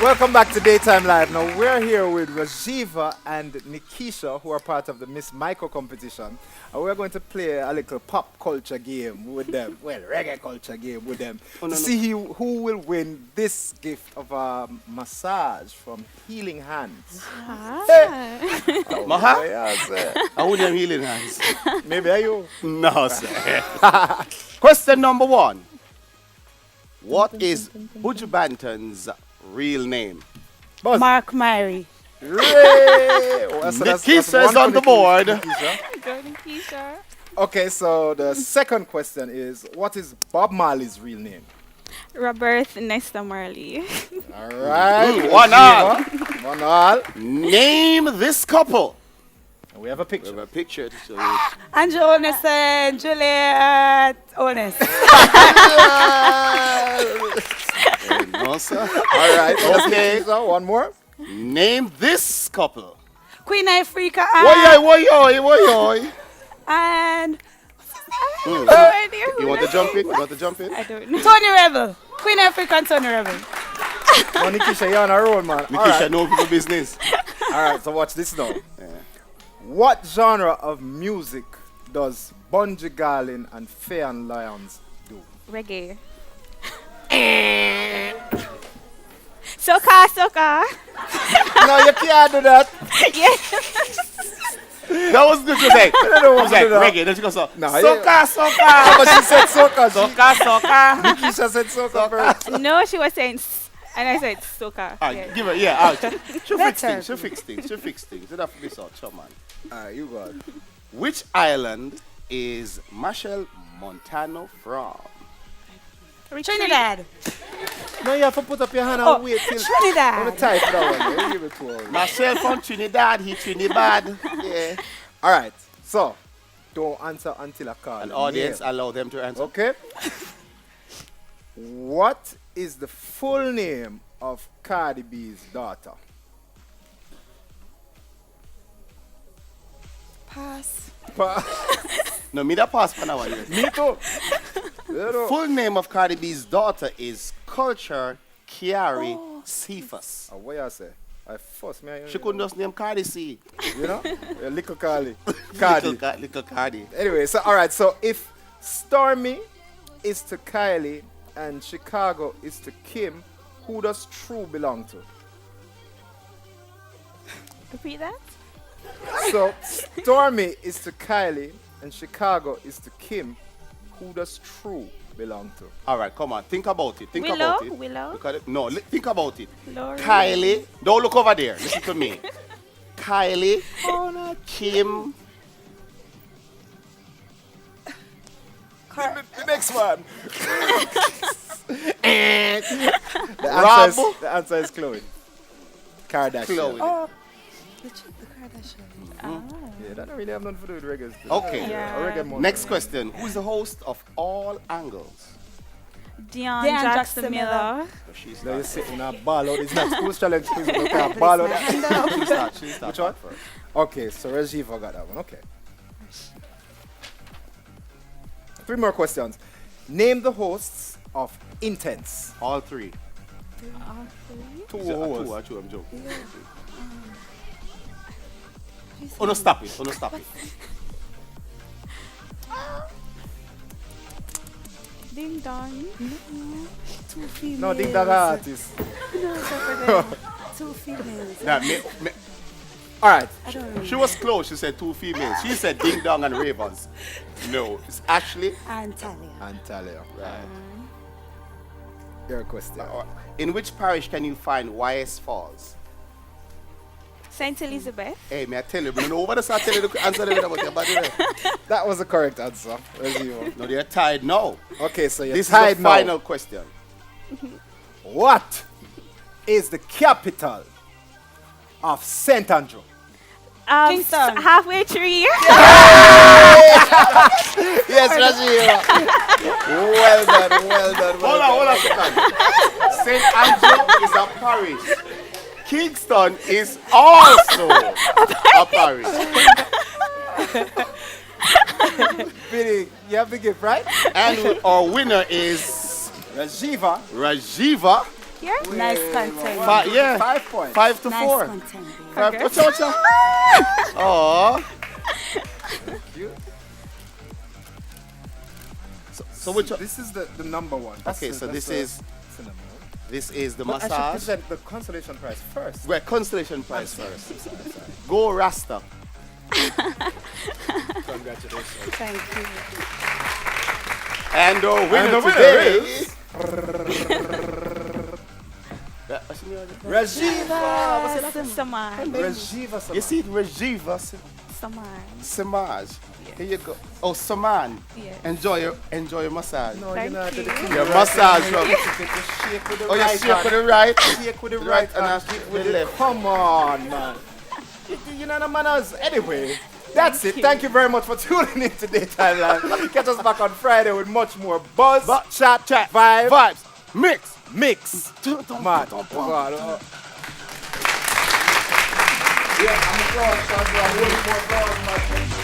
Welcome back to Daytime Live. Now we're here with Rajiva and Nikisha, who are part of the Miss Micro competition, and we're going to play a little pop culture game with them. Well, reggae culture game with them to see who will win this gift of a massage from Healing Hands. Maha? Yes, I wouldn't have healing hands. maybe are you? No, sir. Question number 1. What is Buju Banton's real name? Buzz. Mark Mary. Ray! Oh, Nikisha is one on for the board. Nikisha. Golden Keisha. Okay, so the second question is, what is Bob Marley's real name? Robert Nesta Marley. All right. One all. One all. Name this couple. And we have a We picture. have a picture to show you. Andrew Onus and Juliet Onus. No, sir. All right. Okay. So one more. Name this couple. Queen Africa Woyoy. and You want to jump in? You want to jump in? I don't know. Tony Rebel. Queen Africa and Tony Rebel. No, Nikisha, you're on a roll, man. All Nikisha right. know people business. All right, so watch this now. Yeah. What genre of music does Bunji Garlin and Faye and Lions do? Reggae. Soca. No, you can't do that. That was good to say. I don't know I what was to like, do now. reggae. Then she goes, No, soca. But she said soca. Soca. Nikisha said soca first. No, she was saying and I said soca. Alright, give her, yeah. She'll fix Better. things. She'll fix things. You don't have to be so chill, man. All right, you go on. Which island is Machel Montano from? Trinidad. No, you have to put up your hand and Oh, wait till... Let me Trinidad. type that one. Let me give it to her. Machel from Trinidad. He Trinidad. Yeah. All right, so don't answer until I call An the audience, name. allow them to answer. Okay. What is the full name of Cardi B's daughter? Pass. No, me that pass for now. Yeah. Me too. You know. Full name of Cardi B's daughter is Culture Kiari Cephas. What you say? I first me. She couldn't just name Cardi C. You know? A little Cardi. Cardi. Little Cardi. Anyway, so all right. So if Stormy is to Kylie and Chicago is to Kim, who does True belong to? Repeat that. So Stormy is to Kylie and Chicago is to Kim. Who does True belong to? All right, come on. Think about it. Think Willow? about it. Willow? Look at it. No, think about it. Lori. Kylie. Don't look over there. Listen to me. Kylie. Kim. The next one. And The Rob. answer is Chloe. Kardashian. Chloe. Oh, the Kardashian. Yeah, that don't really have nothing to do with reggae. Okay. Yeah. Reggae more. Next question. Who is the host of All Angles? Dion Dion Jackson Jackson Miller. So she's Now you not. sit in a ball out. It's not school's challenge. Quiz, you can't ball out. She's not. She's not. Which one? first. Okay, so Rajiva got that one. Okay. 3 more questions. Name the hosts of Intense. All three. Two Two, hosts. I'm joking. Oh, no, stop it. Oh, no, stop it. Ding dong. Two females. No, Ding Dong artist. Two females. Now, All right. I don't know. she was close. She said 2 females. She said Ding Dong and Ravens. No, it's Ashley. And Talia. And Talia. Right. Your question. In which parish can you find YS Falls? Saint Elizabeth. Hey, may I tell you? But no one else I tell you the answer to about your body there. That was the correct answer. Rajiva. No, they're tied now. Okay, so you're This is tied the now. final question. What is the capital of St. Andrew? Kingston. Halfway tree. Yes, Rajiva. Well done, well done. Hold on a second. St. Andrew is a parish. Kingston is also a parish. Billy, you have the gift, right? And our winner is Rajiva. Rajiva. Here? Nice content. Yeah. 5 points. 5 to Nice 4. content. baby. 5 to 4. Oh. You- So which one? This is the number one. Okay, so this is cinnamon. the But I should massage. present the consolation prize first. Well, constellation prize first. Go Rasta. Congratulations. Thank you. And our winner And the winner today is- What's your name again? Rajiva! What's it like? Saman. Rajiva You Saman. see it, Rajiva Saman. Samaj. Here you go. Oh, Saman. Yes. Enjoy your massage. No, Thank you're not you. the thing. Your Right massage hand, rub. you shake with the Oh, you right shake hand. with the right. Shake with the Right right and and I shake with the left. Come on, man. You know the manners. Anyway, that's it. you. Thank you very much for tuning in to Daytime Live. Catch us back on Friday with much more buzz, chat, vibe, Vibes. Mix. mix. Man, God, yeah, I'm a fraud, son. I'm a fraud, man.